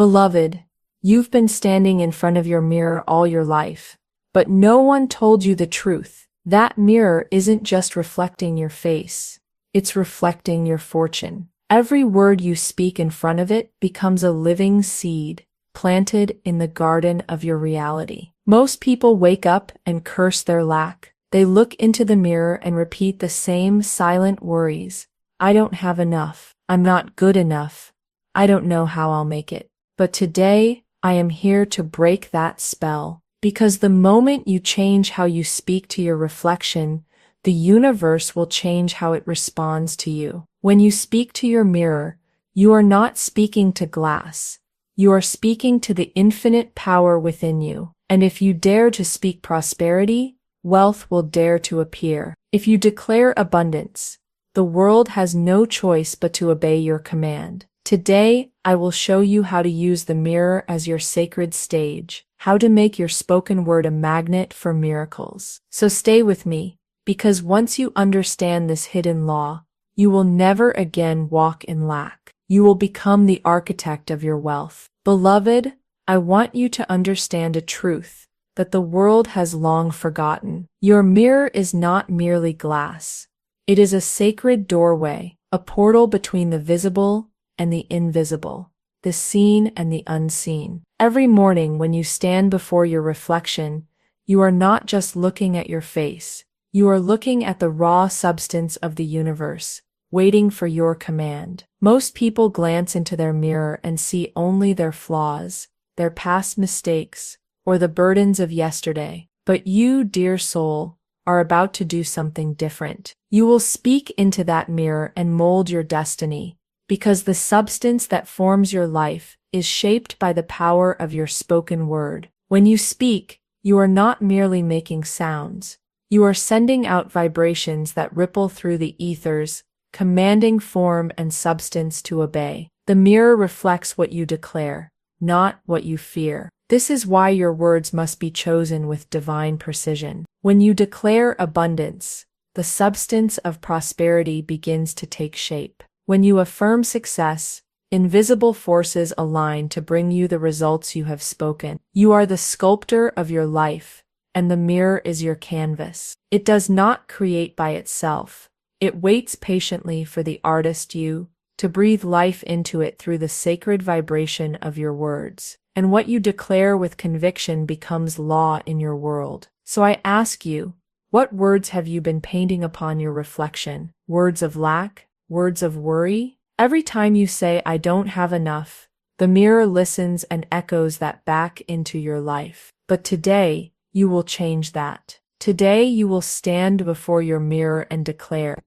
Beloved, you've been standing in front of your mirror all your life, but no one told you the truth. That mirror isn't just reflecting your face, it's reflecting your fortune. Every word you speak in front of it becomes a living seed, planted in the garden of your reality. Most people wake up and curse their lack. They look into the mirror and repeat the same silent worries. I don't have enough. I'm not good enough. I don't know how I'll make it. But today, I am here to break that spell. Because the moment you change how you speak to your reflection, the universe will change how it responds to you. When you speak to your mirror, you are not speaking to glass. You are speaking to the infinite power within you. And if you dare to speak prosperity, wealth will dare to appear. If you declare abundance, the world has no choice but to obey your command. Today, I will show you how to use the mirror as your sacred stage, how to make your spoken word a magnet for miracles. So stay with me, because once you understand this hidden law, you will never again walk in lack. You will become the architect of your wealth. Beloved, I want you to understand a truth that the world has long forgotten. Your mirror is not merely glass. It is a sacred doorway, a portal between the visible and the invisible, the seen and the unseen. Every morning when you stand before your reflection, you are not just looking at your face. You are looking at the raw substance of the universe, waiting for your command. Most people glance into their mirror and see only their flaws, their past mistakes, or the burdens of yesterday. But you, dear soul, are about to do something different. You will speak into that mirror and mold your destiny, because the substance that forms your life is shaped by the power of your spoken word. When you speak, you are not merely making sounds. You are sending out vibrations that ripple through the ethers, commanding form and substance to obey. The mirror reflects what you declare, not what you fear. This is why your words must be chosen with divine precision. When you declare abundance, the substance of prosperity begins to take shape. When you affirm success, invisible forces align to bring you the results you have spoken. You are the sculptor of your life, and the mirror is your canvas. It does not create by itself. It waits patiently for the artist you to breathe life into it through the sacred vibration of your words. And what you declare with conviction becomes law in your world. So I ask you, what words have you been painting upon your reflection? Words of lack? Words of worry? Every time you say, I don't have enough, the mirror listens and echoes that back into your life. But today, you will change that. Today you will stand before your mirror and declare,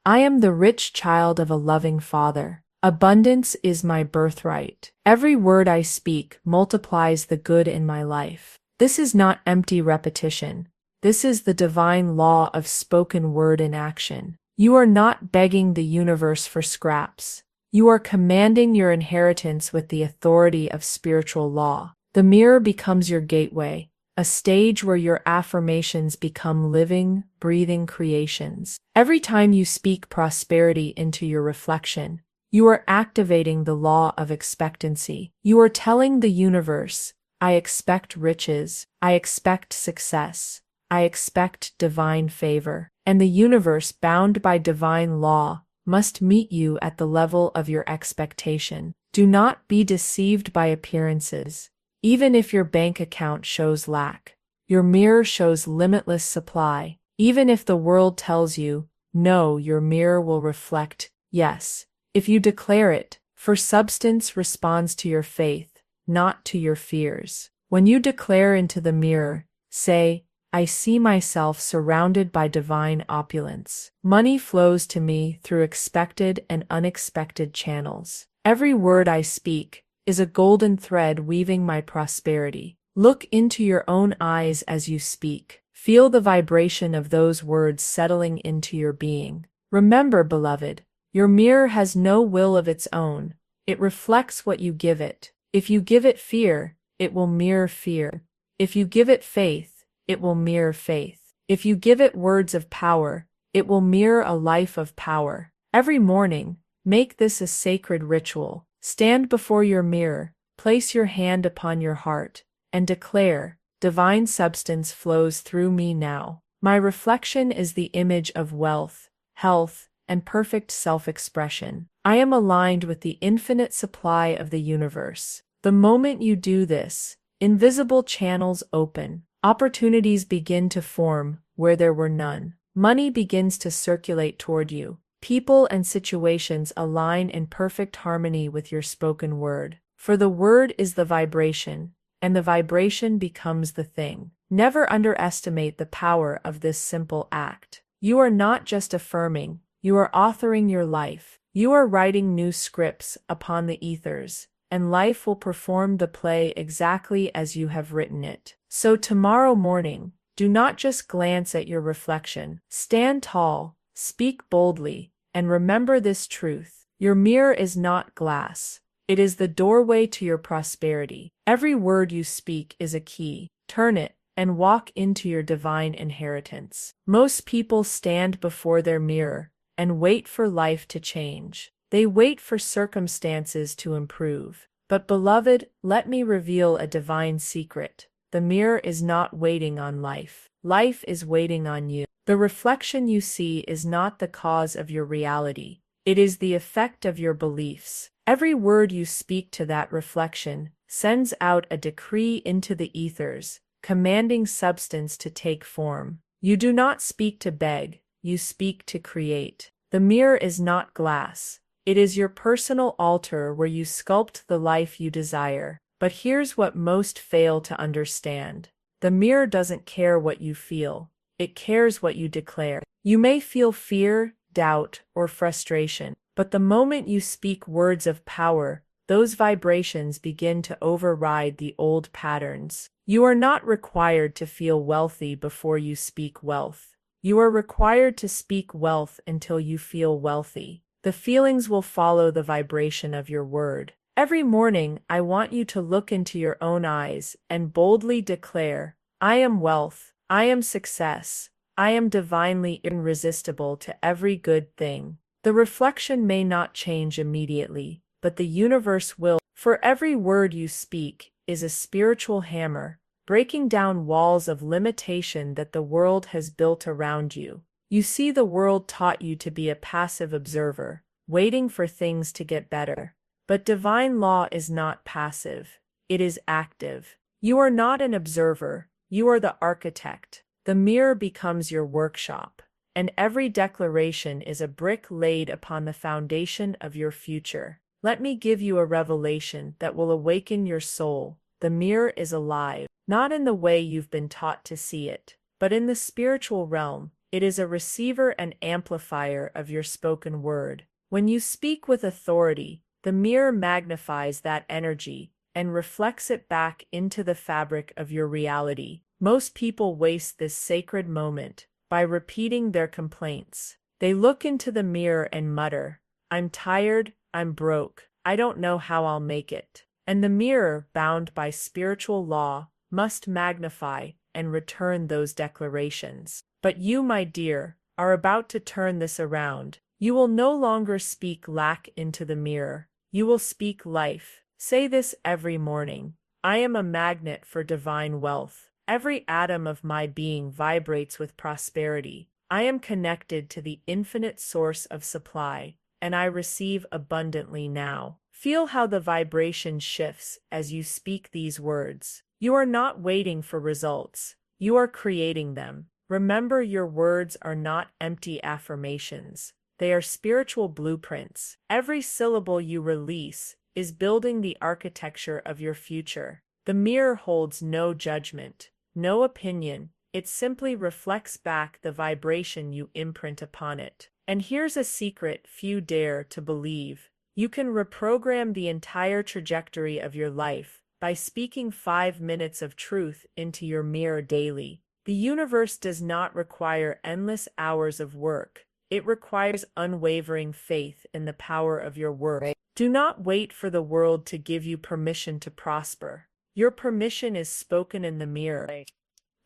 I am the rich child of a loving Father. Abundance is my birthright. Every word I speak multiplies the good in my life. This is not empty repetition. This is the divine law of spoken word in action. You are not begging the universe for scraps. You are commanding your inheritance with the authority of spiritual law. The mirror becomes your gateway, a stage where your affirmations become living, breathing creations. Every time you speak prosperity into your reflection, you are activating the law of expectancy. You are telling the universe, I expect riches, I expect success, I expect divine favor. And the universe, bound by divine law, must meet you at the level of your expectation. Do not be deceived by appearances. Even if your bank account shows lack, your mirror shows limitless supply. Even if the world tells you, no, your mirror will reflect, yes. If you declare it, for substance responds to your faith, not to your fears. When you declare into the mirror, say, I see myself surrounded by divine opulence. Money flows to me through expected and unexpected channels. Every word I speak is a golden thread weaving my prosperity. Look into your own eyes as you speak. Feel the vibration of those words settling into your being. Remember, beloved, your mirror has no will of its own. It reflects what you give it. If you give it fear, it will mirror fear. If you give it faith, it will mirror faith. If you give it words of power, it will mirror a life of power. Every morning, make this a sacred ritual. Stand before your mirror, Place your hand upon your heart and declare, divine substance flows through me now. My reflection is the image of wealth, health, and perfect self-expression. I am aligned with the infinite supply of the universe. The moment you do this, invisible channels open. Opportunities begin to form where there were none. Money begins to circulate toward you. People and situations align in perfect harmony with your spoken word. For the word is the vibration, and the vibration becomes the thing. Never underestimate the power of this simple act. You are not just affirming, you are authoring your life. You are writing new scripts upon the ethers, and life will perform the play exactly as you have written it. So tomorrow morning, do not just glance at your reflection. Stand tall, speak boldly, and remember this truth. Your mirror is not glass. It is the doorway to your prosperity. Every word you speak is a key. Turn it and walk into your divine inheritance. Most people stand before their mirror and wait for life to change. They wait for circumstances to improve. But beloved, let me reveal a divine secret. The mirror is not waiting on life. Life is waiting on you. The reflection you see is not the cause of your reality. It is the effect of your beliefs. Every word you speak to that reflection sends out a decree into the ethers, commanding substance to take form. You do not speak to beg, you speak to create. The mirror is not glass. It is your personal altar where you sculpt the life you desire. But here's what most fail to understand. The mirror doesn't care what you feel. It cares what you declare. You may feel fear, doubt, or frustration, but the moment you speak words of power, those vibrations begin to override the old patterns. You are not required to feel wealthy before you speak wealth. You are required to speak wealth until you feel wealthy. The feelings will follow the vibration of your word. Every morning, I want you to look into your own eyes and boldly declare, I am wealth, I am success, I am divinely irresistible to every good thing. The reflection may not change immediately, but the universe will. For every word you speak is a spiritual hammer, breaking down walls of limitation that the world has built around you. You see, the world taught you to be a passive observer, waiting for things to get better. But divine law is not passive, it is active. You are not an observer, you are the architect. The mirror becomes your workshop, and every declaration is a brick laid upon the foundation of your future. Let me give you a revelation that will awaken your soul. The mirror is alive, not in the way you've been taught to see it, but in the spiritual realm. It is a receiver and amplifier of your spoken word. When you speak with authority, the mirror magnifies that energy and reflects it back into the fabric of your reality. Most people waste this sacred moment by repeating their complaints. They look into the mirror and mutter, I'm tired, I'm broke, I don't know how I'll make it. And the mirror, bound by spiritual law, must magnify and return those declarations. But you, my dear, are about to turn this around. You will no longer speak lack into the mirror. You will speak life. Say this every morning. I am a magnet for divine wealth. Every atom of my being vibrates with prosperity. I am connected to the infinite source of supply, and I receive abundantly now. Feel how the vibration shifts as you speak these words. You are not waiting for results. You are creating them. Remember, your words are not empty affirmations. They are spiritual blueprints. Every syllable you release is building the architecture of your future. The mirror holds no judgment, no opinion. It simply reflects back the vibration you imprint upon it. And here's a secret few dare to believe. You can reprogram the entire trajectory of your life by speaking 5 minutes of truth into your mirror daily. The universe does not require endless hours of work. It requires unwavering faith in the power of your word. Do not wait for the world to give you permission to prosper. Your permission is spoken in the mirror.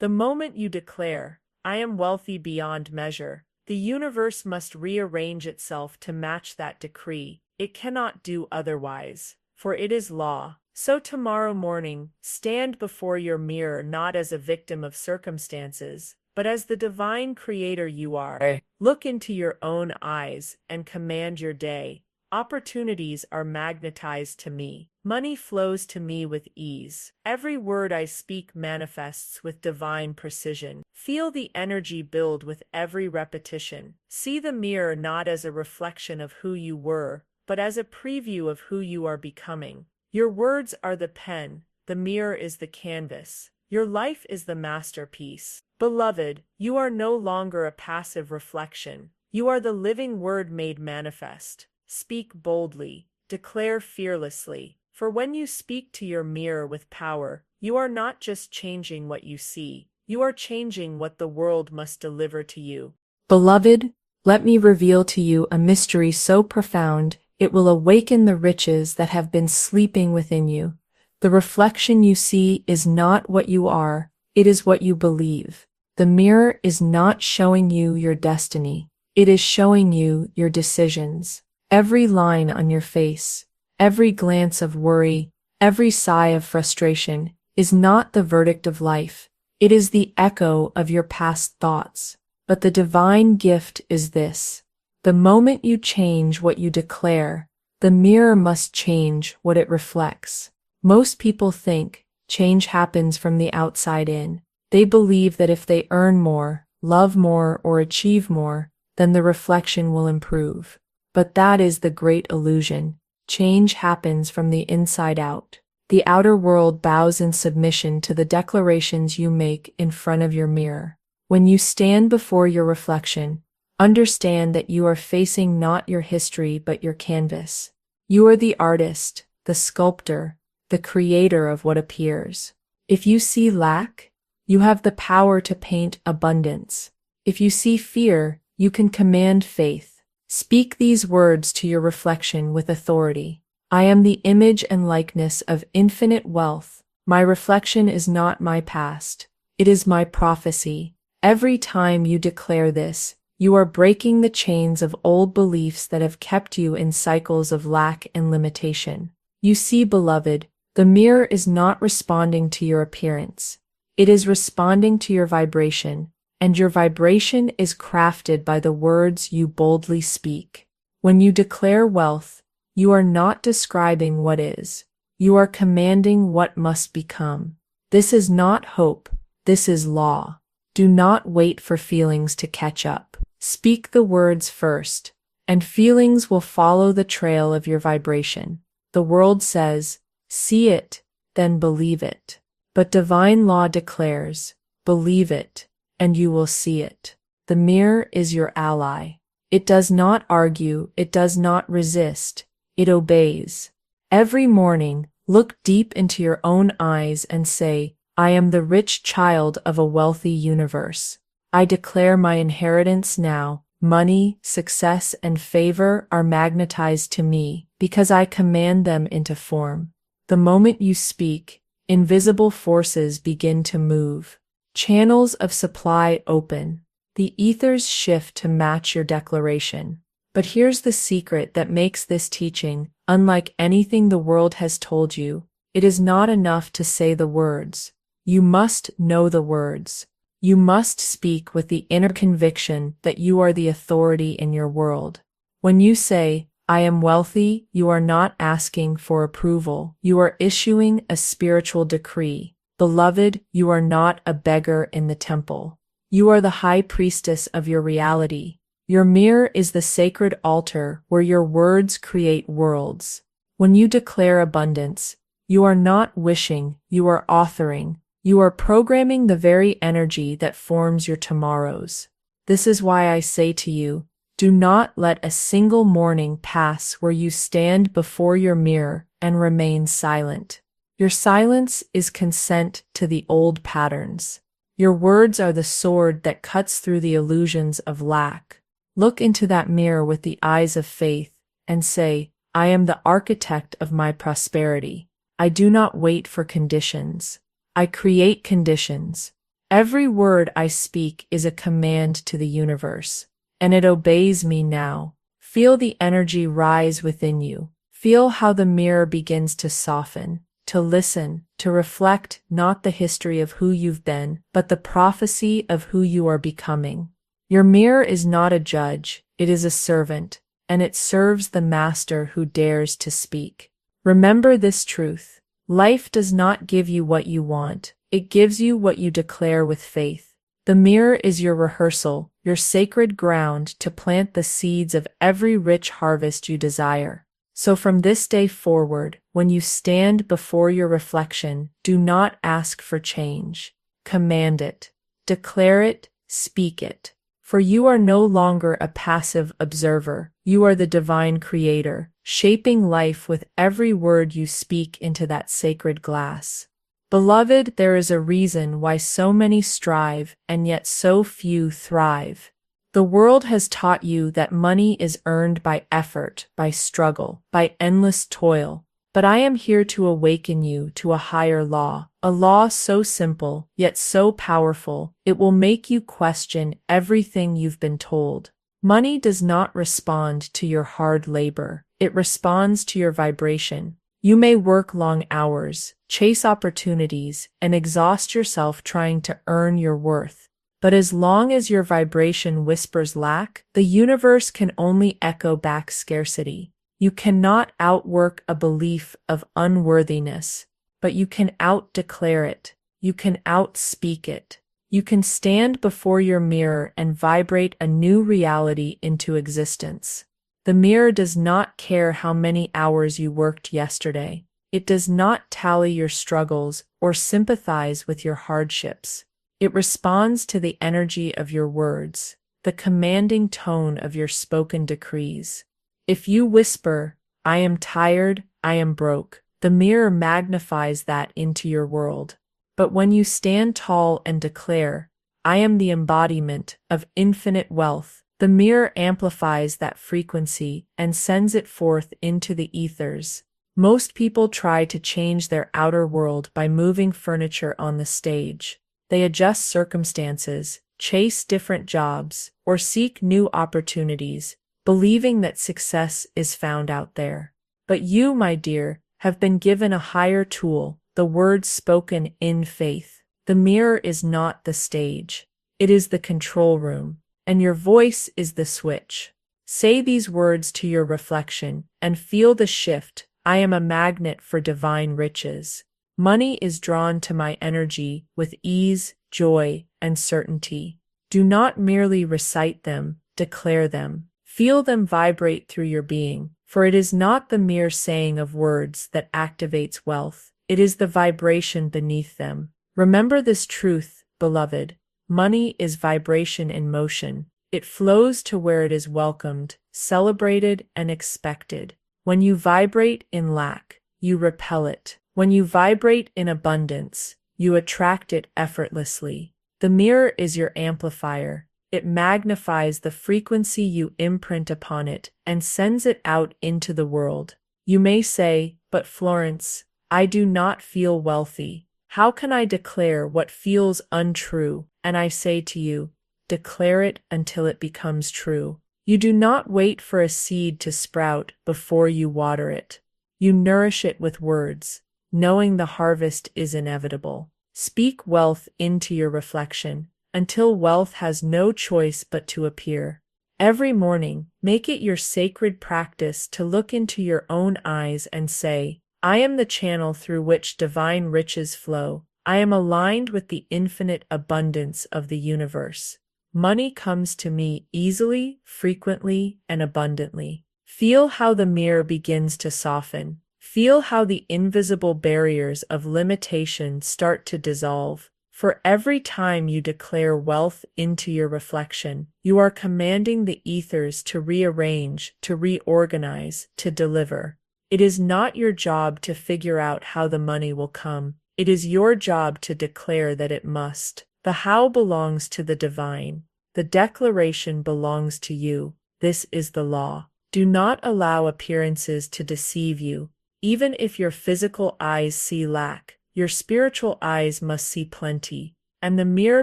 The moment you declare, I am wealthy beyond measure, the universe must rearrange itself to match that decree. It cannot do otherwise, for it is law. So tomorrow morning, stand before your mirror not as a victim of circumstances, but as the divine creator you are. Hey. Look into your own eyes and command your day. Opportunities are magnetized to me. Money flows to me with ease. Every word I speak manifests with divine precision. Feel the energy build with every repetition. See the mirror not as a reflection of who you were, but as a preview of who you are becoming. Your words are the pen, the mirror is the canvas. Your life is the masterpiece. Beloved, you are no longer a passive reflection. You are the living word made manifest. Speak boldly, declare fearlessly, for when you speak to your mirror with power, you are not just changing what you see, you are changing what the world must deliver to you. Beloved, let me reveal to you a mystery so profound, it will awaken the riches that have been sleeping within you. The reflection you see is not what you are, it is what you believe. The mirror is not showing you your destiny, it is showing you your decisions. Every line on your face, every glance of worry, every sigh of frustration is not the verdict of life. It is the echo of your past thoughts. But the divine gift is this. The moment you change what you declare, the mirror must change what it reflects. Most people think change happens from the outside in. They believe that if they earn more, love more, or achieve more, then the reflection will improve. But that is the great illusion. Change happens from the inside out. The outer world bows in submission to the declarations you make in front of your mirror. When you stand before your reflection, understand that you are facing not your history but your canvas. You are the artist, the sculptor, the creator of what appears. If you see lack, you have the power to paint abundance. If you see fear, you can command faith. Speak these words to your reflection with authority. I am the image and likeness of infinite wealth. My reflection is not my past. It is my prophecy. Every time you declare this, you are breaking the chains of old beliefs that have kept you in cycles of lack and limitation. You see, beloved, the mirror is not responding to your appearance. It is responding to your vibration. And your vibration is crafted by the words you boldly speak. When you declare wealth, you are not describing what is. You are commanding what must become. This is not hope, this is law. Do not wait for feelings to catch up. Speak the words first, and feelings will follow the trail of your vibration. The world says, see it, then believe it. But divine law declares, believe it, and you will see it. The mirror is your ally. It does not argue, it does not resist, it obeys. Every morning, look deep into your own eyes and say, I am the rich child of a wealthy universe. I declare my inheritance now. Money, success, and favor are magnetized to me because I command them into form. The moment you speak, invisible forces begin to move. Channels of supply open. The ethers shift to match your declaration. But here's the secret that makes this teaching unlike anything the world has told you. It is not enough to say the words. You must know the words. You must speak with the inner conviction that you are the authority in your world. When you say, I am wealthy, you are not asking for approval. You are issuing a spiritual decree. Beloved, you are not a beggar in the temple. You are the high priestess of your reality. Your mirror is the sacred altar where your words create worlds. When you declare abundance, you are not wishing, you are authoring. You are programming the very energy that forms your tomorrows. This is why I say to you, do not let a single morning pass where you stand before your mirror and remain silent. Your silence is consent to the old patterns. Your words are the sword that cuts through the illusions of lack. Look into that mirror with the eyes of faith and say, I am the architect of my prosperity. I do not wait for conditions. I create conditions. Every word I speak is a command to the universe, and it obeys me now. Feel the energy rise within you. Feel how the mirror begins to soften, to listen, to reflect not the history of who you've been, but the prophecy of who you are becoming. Your mirror is not a judge, it is a servant, and it serves the master who dares to speak. Remember this truth. Life does not give you what you want, it gives you what you declare with faith. The mirror is your rehearsal, your sacred ground to plant the seeds of every rich harvest you desire. So from this day forward, when you stand before your reflection, do not ask for change. Command it. Declare it, speak it. For you are no longer a passive observer, you are the divine creator, shaping life with every word you speak into that sacred glass. Beloved, there is a reason why so many strive and yet so few thrive. The world has taught you that money is earned by effort, by struggle, by endless toil. But I am here to awaken you to a higher law, a law so simple, yet so powerful, it will make you question everything you've been told. Money does not respond to your hard labor, it responds to your vibration. You may work long hours, chase opportunities, and exhaust yourself trying to earn your worth. But as long as your vibration whispers lack, the universe can only echo back scarcity. You cannot outwork a belief of unworthiness, but you can out-declare it. You can out-speak it. You can stand before your mirror and vibrate a new reality into existence. The mirror does not care how many hours you worked yesterday. It does not tally your struggles or sympathize with your hardships. It responds to the energy of your words, the commanding tone of your spoken decrees. If you whisper, "I am tired, I am broke," the mirror magnifies that into your world. But when you stand tall and declare, "I am the embodiment of infinite wealth," the mirror amplifies that frequency and sends it forth into the ethers. Most people try to change their outer world by moving furniture on the stage. They adjust circumstances, chase different jobs, or seek new opportunities, believing that success is found out there. But you, my dear, have been given a higher tool, the words spoken in faith. The mirror is not the stage. It is the control room, and your voice is the switch. Say these words to your reflection and feel the shift. I am a magnet for divine riches. Money is drawn to my energy with ease, joy, and certainty. Do not merely recite them, declare them. Feel them vibrate through your being, for it is not the mere saying of words that activates wealth, it is the vibration beneath them. Remember this truth, beloved. Money is vibration in motion. It flows to where it is welcomed, celebrated, and expected. When you vibrate in lack, you repel it. When you vibrate in abundance, you attract it effortlessly. The mirror is your amplifier. It magnifies the frequency you imprint upon it and sends it out into the world. You may say, "But Florence, I do not feel wealthy. How can I declare what feels untrue?" And I say to you, declare it until it becomes true. You do not wait for a seed to sprout before you water it. You nourish it with words, knowing the harvest is inevitable. Speak wealth into your reflection, until wealth has no choice but to appear. Every morning, make it your sacred practice to look into your own eyes and say, "I am the channel through which divine riches flow. I am aligned with the infinite abundance of the universe. Money comes to me easily, frequently, and abundantly." Feel how the mirror begins to soften. Feel how the invisible barriers of limitation start to dissolve. For every time you declare wealth into your reflection, you are commanding the ethers to rearrange, to reorganize, to deliver. It is not your job to figure out how the money will come. It is your job to declare that it must. The how belongs to the divine. The declaration belongs to you. This is the law. Do not allow appearances to deceive you. Even if your physical eyes see lack, your spiritual eyes must see plenty, and the mirror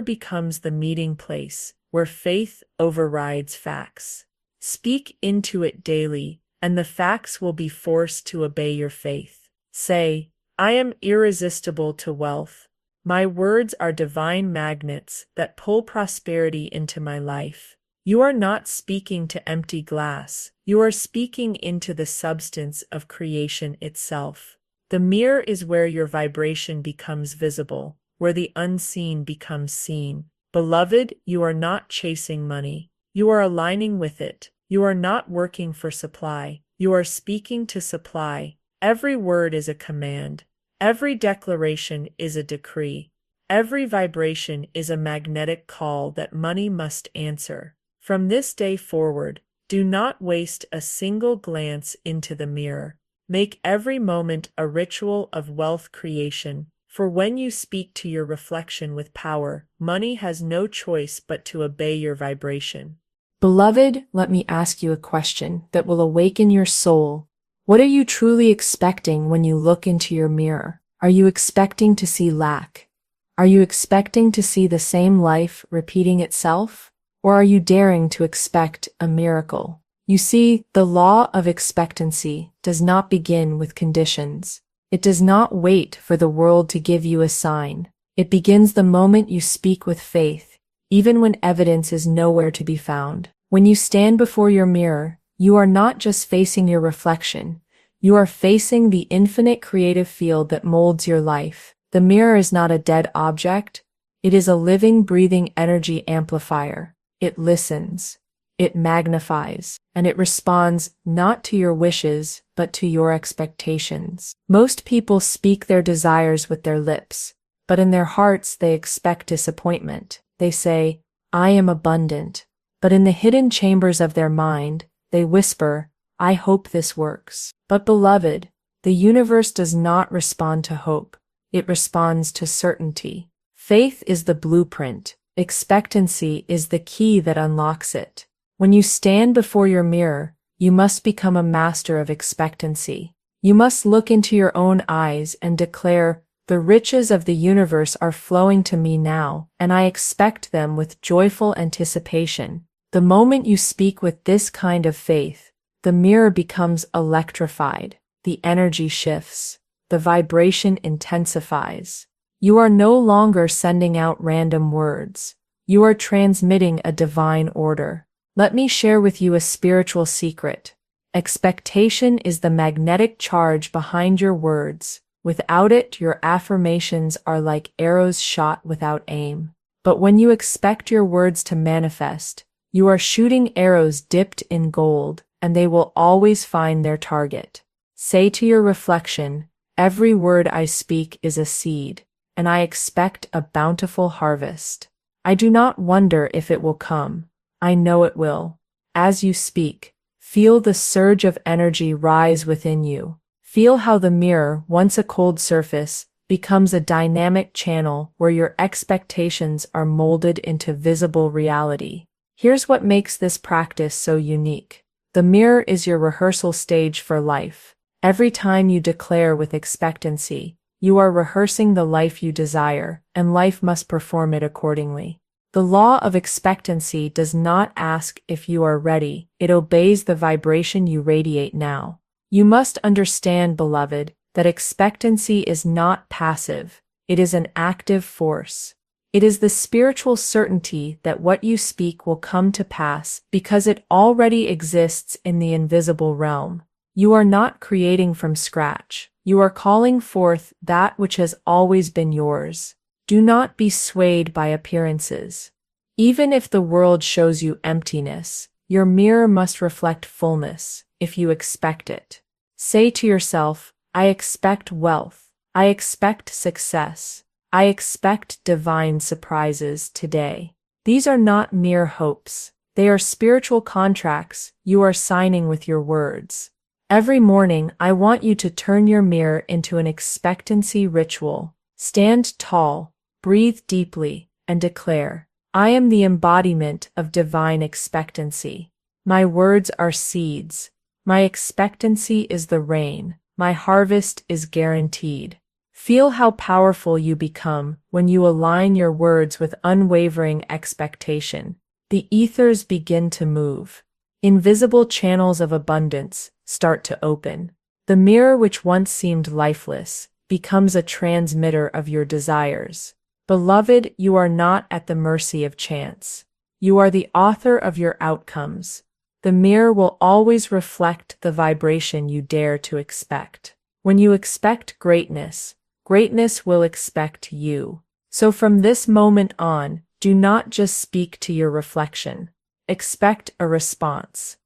becomes the meeting place where faith overrides facts. Speak into it daily, and the facts will be forced to obey your faith. Say, I am irresistible to wealth. My words are divine magnets that pull prosperity into my life. You are not speaking to empty glass. You are speaking into the substance of creation itself. The mirror is where your vibration becomes visible, where the unseen becomes seen. Beloved, you are not chasing money. You are aligning with it. You are not working for supply. You are speaking to supply. Every word is a command. Every declaration is a decree. Every vibration is a magnetic call that money must answer. From this day forward, do not waste a single glance into the mirror. Make every moment a ritual of wealth creation, for when you speak to your reflection with power, money has no choice but to obey your vibration. Beloved, let me ask you a question that will awaken your soul. What are you truly expecting when you look into your mirror? Are you expecting to see lack? Are you expecting to see the same life repeating itself? Or are you daring to expect a miracle? You see, the law of expectancy does not begin with conditions. It does not wait for the world to give you a sign. It begins the moment you speak with faith, even when evidence is nowhere to be found. When you stand before your mirror, you are not just facing your reflection. You are facing the infinite creative field that molds your life. The mirror is not a dead object. It is a living, breathing energy amplifier. It listens, it magnifies, and it responds not to your wishes, but to your expectations. Most people speak their desires with their lips, but in their hearts they expect disappointment. They say, "I am abundant," but in the hidden chambers of their mind, they whisper, "I hope this works." But beloved, the universe does not respond to hope. It responds to certainty. Faith is the blueprint. Expectancy is the key that unlocks it. When you stand before your mirror, you must become a master of expectancy. You must look into your own eyes and declare, "The riches of the universe are flowing to me now, and I expect them with joyful anticipation." The moment you speak with this kind of faith, the mirror becomes electrified. The energy shifts. The vibration intensifies. You are no longer sending out random words. You are transmitting a divine order. Let me share with you a spiritual secret. Expectation is the magnetic charge behind your words. Without it, your affirmations are like arrows shot without aim. But when you expect your words to manifest, you are shooting arrows dipped in gold, and they will always find their target. Say to your reflection, "Every word I speak is a seed, and I expect a bountiful harvest. I do not wonder if it will come. I know it will." As you speak, feel the surge of energy rise within you. Feel how the mirror, once a cold surface, becomes a dynamic channel where your expectations are molded into visible reality. Here's what makes this practice so unique. The mirror is your rehearsal stage for life. Every time you declare with expectancy, you are rehearsing the life you desire, and life must perform it accordingly. The law of expectancy does not ask if you are ready, it obeys the vibration you radiate now. You must understand, beloved, that expectancy is not passive, it is an active force. It is the spiritual certainty that what you speak will come to pass because it already exists in the invisible realm. You are not creating from scratch. You are calling forth that which has always been yours. Do not be swayed by appearances. Even if the world shows you emptiness, your mirror must reflect fullness, if you expect it. Say to yourself, "I expect wealth. I expect success. I expect divine surprises today." These are not mere hopes. They are spiritual contracts you are signing with your words. Every morning, I want you to turn your mirror into an expectancy ritual. Stand tall, breathe deeply, and declare, "I am the embodiment of divine expectancy. My words are seeds. My expectancy is the rain. My harvest is guaranteed." Feel how powerful you become when you align your words with unwavering expectation. The ethers begin to move. Invisible channels of abundance start to open. The mirror which once seemed lifeless becomes a transmitter of your desires. Beloved, you are not at the mercy of chance. You are the author of your outcomes. The mirror will always reflect the vibration you dare to expect. When you expect greatness, greatness will expect you. So from this moment on, do not just speak to your reflection. Expect a response.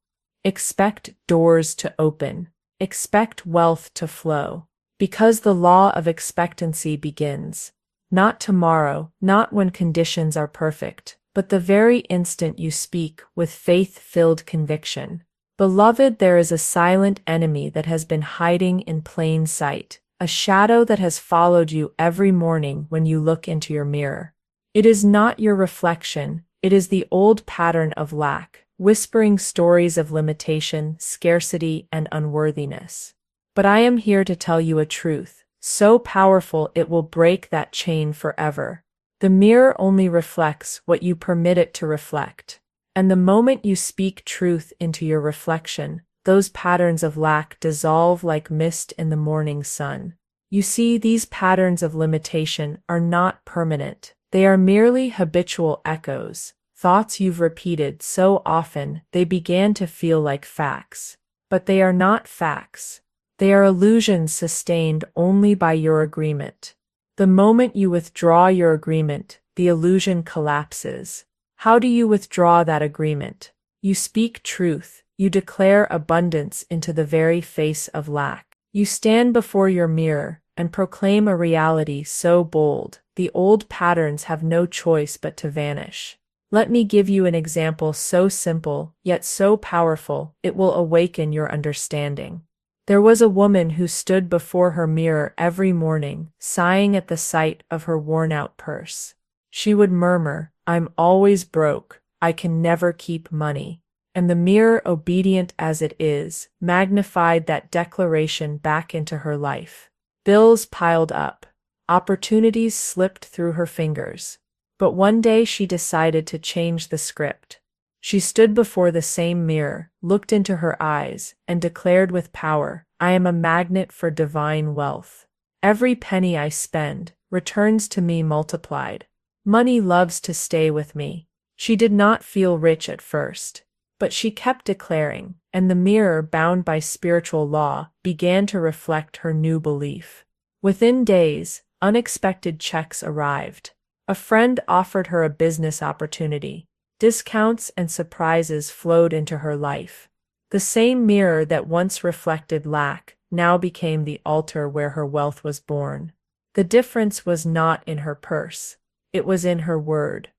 Expect doors to open. Expect wealth to flow. Because the law of expectancy begins. Not tomorrow, not when conditions are perfect, but the very instant you speak with faith-filled conviction. Beloved, there is a silent enemy that has been hiding in plain sight, a shadow that has followed you every morning when you look into your mirror. It is not your reflection, it is the old pattern of lack, whispering stories of limitation, scarcity, and unworthiness. But I am here to tell you a truth, so powerful it will break that chain forever. The mirror only reflects what you permit it to reflect. And the moment you speak truth into your reflection, those patterns of lack dissolve like mist in the morning sun. You see, these patterns of limitation are not permanent. They are merely habitual echoes, thoughts you've repeated so often they began to feel like facts. But they are not facts. They are illusions sustained only by your agreement. The moment you withdraw your agreement, the illusion collapses. How do you withdraw that agreement? You speak truth. You declare abundance into the very face of lack. You stand before your mirror and proclaim a reality so bold, the old patterns have no choice but to vanish. Let me give you an example so simple, yet so powerful, it will awaken your understanding. There was a woman who stood before her mirror every morning, sighing at the sight of her worn-out purse. She would murmur, "I'm always broke, I can never keep money." And the mirror, obedient as it is, magnified that declaration back into her life. Bills piled up. Opportunities slipped through her fingers. But one day she decided to change the script. She stood before the same mirror, looked into her eyes, and declared with power, "I am a magnet for divine wealth. Every penny I spend returns to me multiplied. Money loves to stay with me." She did not feel rich at first, but she kept declaring, and the mirror, bound by spiritual law, began to reflect her new belief. Within days, unexpected checks arrived. A friend offered her a business opportunity. Discounts and surprises flowed into her life. The same mirror that once reflected lack now became the altar where her wealth was born. The difference was not in her purse. It was in her word.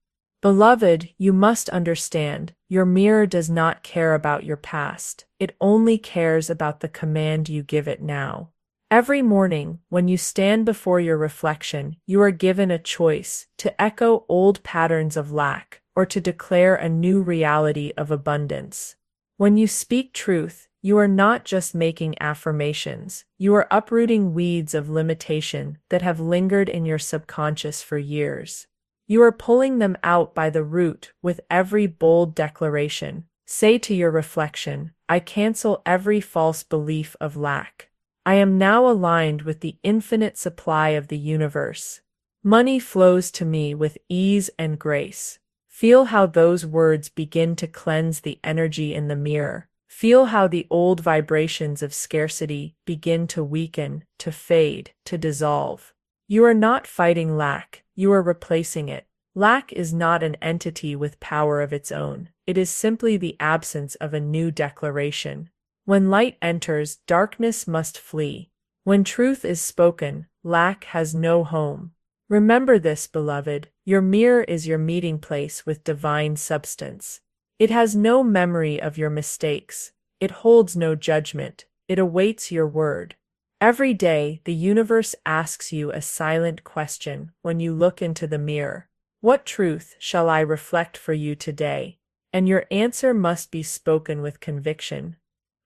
Beloved, you must understand, your mirror does not care about your past. It only cares about the command you give it now. Every morning, when you stand before your reflection, you are given a choice to echo old patterns of lack or to declare a new reality of abundance. When you speak truth, you are not just making affirmations, you are uprooting weeds of limitation that have lingered in your subconscious for years. You are pulling them out by the root with every bold declaration. Say to your reflection, "I cancel every false belief of lack. I am now aligned with the infinite supply of the universe. Money flows to me with ease and grace." Feel how those words begin to cleanse the energy in the mirror. Feel how the old vibrations of scarcity begin to weaken, to fade, to dissolve. You are not fighting lack, you are replacing it. Lack is not an entity with power of its own. It is simply the absence of a new declaration. When light enters, darkness must flee. When truth is spoken, lack has no home. Remember this, beloved, your mirror is your meeting place with divine substance. It has no memory of your mistakes. It holds no judgment. It awaits your word. Every day, the universe asks you a silent question when you look into the mirror. What truth shall I reflect for you today? And your answer must be spoken with conviction.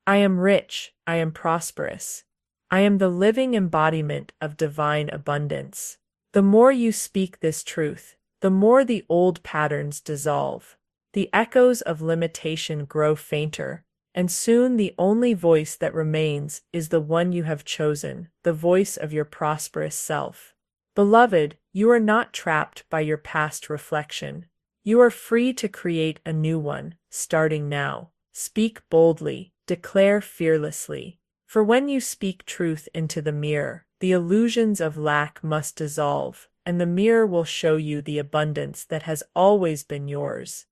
I am rich. I am prosperous. I am the living embodiment of divine abundance. The more you speak this truth, the more the old patterns dissolve. The echoes of limitation grow fainter, And soon the only voice that remains is the one you have chosen, the voice of your prosperous self. Beloved, you are not trapped by your past reflection. You are free to create a new one, starting now. Speak boldly, declare fearlessly. For when you speak truth into the mirror, the illusions of lack must dissolve, and the mirror will show you the abundance that has always been yours.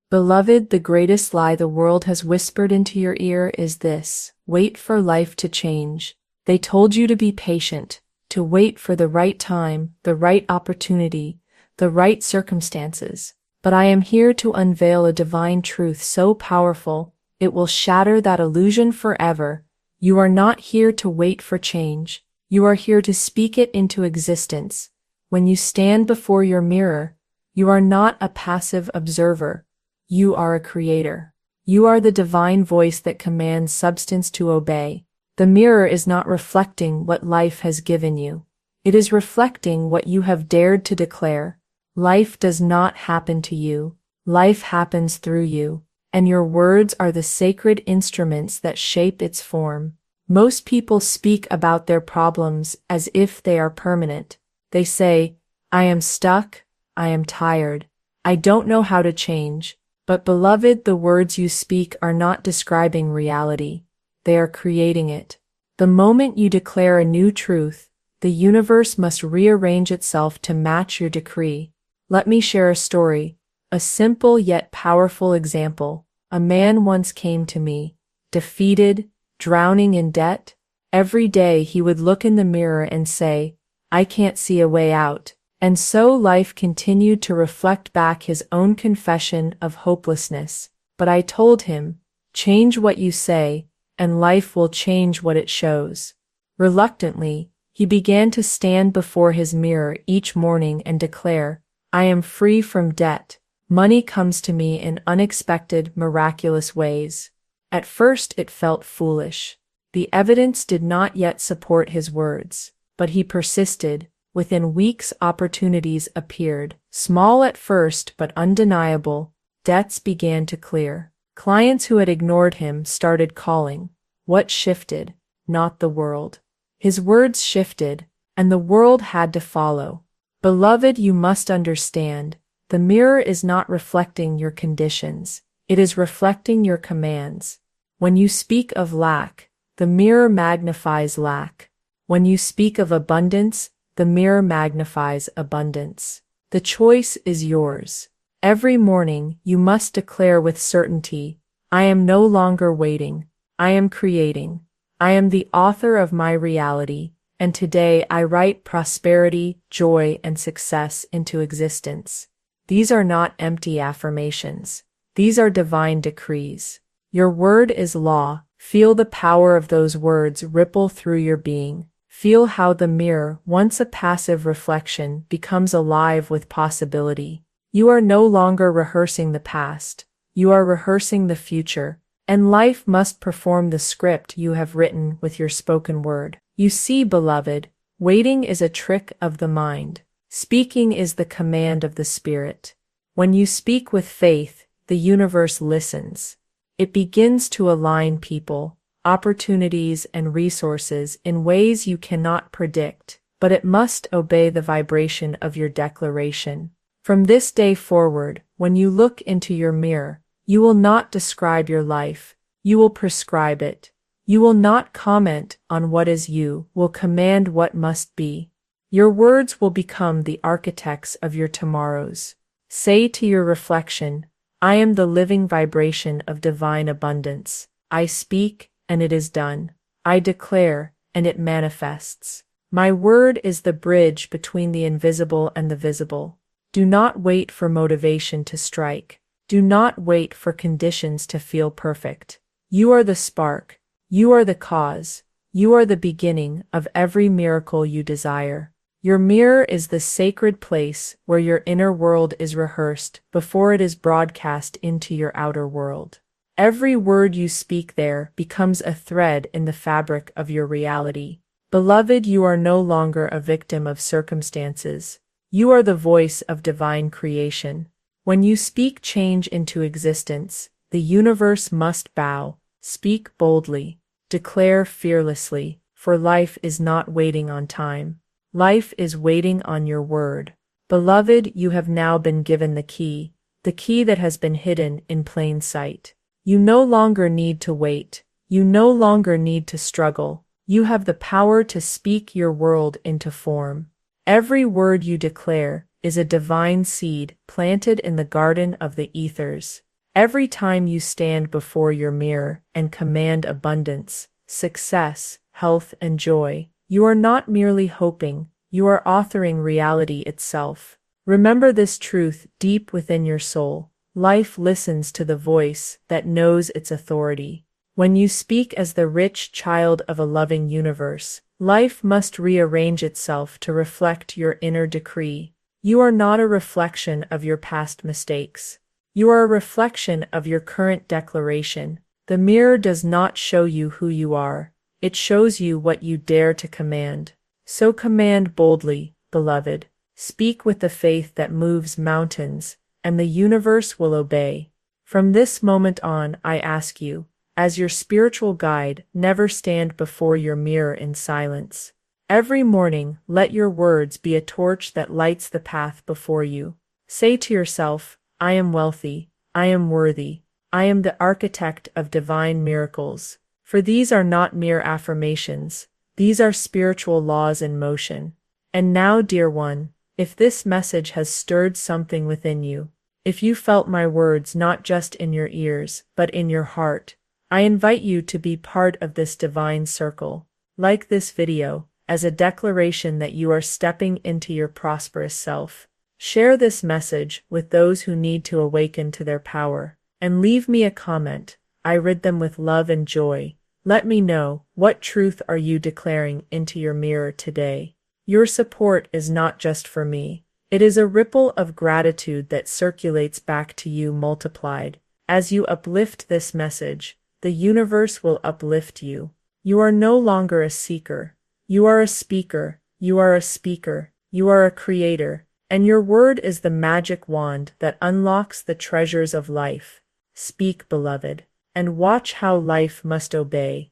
Beloved, the greatest lie the world has whispered into your ear is this: wait for life to change. They told you to be patient, to wait for the right time, the right opportunity, the right circumstances. But I am here to unveil a divine truth so powerful, it will shatter that illusion forever. You are not here to wait for change. You are here to speak it into existence. When you stand before your mirror, you are not a passive observer. You are a creator. You are the divine voice that commands substance to obey. The mirror is not reflecting what life has given you. It is reflecting what you have dared to declare. Life does not happen to you. Life happens through you, and your words are the sacred instruments that shape its form. Most people speak about their problems as if they are permanent. They say, I am stuck, I am tired, I don't know how to change. But beloved, the words you speak are not describing reality. They are creating it. The moment you declare a new truth, the universe must rearrange itself to match your decree. Let me share a story, a simple yet powerful example. A man once came to me, defeated, drowning in debt. Every day he would look in the mirror and say, I can't see a way out. And so life continued to reflect back his own confession of hopelessness. But I told him, change what you say, and life will change what it shows. Reluctantly, he began to stand before his mirror each morning and declare, I am free from debt. Money comes to me in unexpected, miraculous ways. At first it felt foolish. The evidence did not yet support his words, but he persisted. Within weeks, opportunities appeared, small at first but undeniable. Debts began to clear. Clients who had ignored him started calling. What shifted? Not the world. His words shifted, and the world had to follow. Beloved, you must understand, the mirror is not reflecting your conditions. It is reflecting your commands. When you speak of lack, the mirror magnifies lack. When you speak of abundance, the mirror magnifies abundance. The choice is yours. Every morning, you must declare with certainty, I am no longer waiting. I am creating. I am the author of my reality, and today I write prosperity, joy, and success into existence. These are not empty affirmations. These are divine decrees. Your word is law. Feel the power of those words ripple through your being. Feel how the mirror, once a passive reflection, becomes alive with possibility. You are no longer rehearsing the past. You are rehearsing the future, and life must perform the script you have written with your spoken word. You see, beloved, waiting is a trick of the mind. Speaking is the command of the spirit. When you speak with faith, the universe listens. It begins to align people, opportunities, and resources in ways you cannot predict, but it must obey the vibration of your declaration. From this day forward, when you look into your mirror, you will not describe your life, you will prescribe it. You will not comment on what is, you will command what must be. Your words will become the architects of your tomorrows. Say to your reflection, I am the living vibration of divine abundance. I speak, and it is done. I declare, and it manifests. My word is the bridge between the invisible and the visible. Do not wait for motivation to strike. Do not wait for conditions to feel perfect. You are the spark. You are the cause. You are the beginning of every miracle you desire. Your mirror is the sacred place where your inner world is rehearsed before it is broadcast into your outer world. Every word you speak there becomes a thread in the fabric of your reality. Beloved, you are no longer a victim of circumstances. You are the voice of divine creation. When you speak change into existence, the universe must bow. Speak boldly. Declare fearlessly, for life is not waiting on time. Life is waiting on your word. Beloved, you have now been given the key that has been hidden in plain sight. You no longer need to wait. You no longer need to struggle. You have the power to speak your world into form. Every word you declare is a divine seed planted in the garden of the ethers. Every time you stand before your mirror and command abundance, success, health, and joy, you are not merely hoping, you are authoring reality itself. Remember this truth deep within your soul. Life listens to the voice that knows its authority. When you speak as the rich child of a loving universe, life must rearrange itself to reflect your inner decree. You are not a reflection of your past mistakes. You are a reflection of your current declaration. The mirror does not show you who you are. It shows you what you dare to command. So command boldly, beloved. Speak with the faith that moves mountains, and the universe will obey. From this moment on, I ask you, as your spiritual guide, never stand before your mirror in silence. Every morning, let your words be a torch that lights the path before you. Say to yourself, I am wealthy, I am worthy, I am the architect of divine miracles. For these are not mere affirmations, these are spiritual laws in motion. And now, dear one, if this message has stirred something within you, if you felt my words not just in your ears, but in your heart, I invite you to be part of this divine circle. Like this video, as a declaration that you are stepping into your prosperous self. Share this message with those who need to awaken to their power. And leave me a comment. I read them with love and joy. Let me know, what truth are you declaring into your mirror today? Your support is not just for me. It is a ripple of gratitude that circulates back to you multiplied. As you uplift this message, the universe will uplift you. You are no longer a seeker. You are a speaker. You are a speaker. You are a creator. And your word is the magic wand that unlocks the treasures of life. Speak, beloved, and watch how life must obey.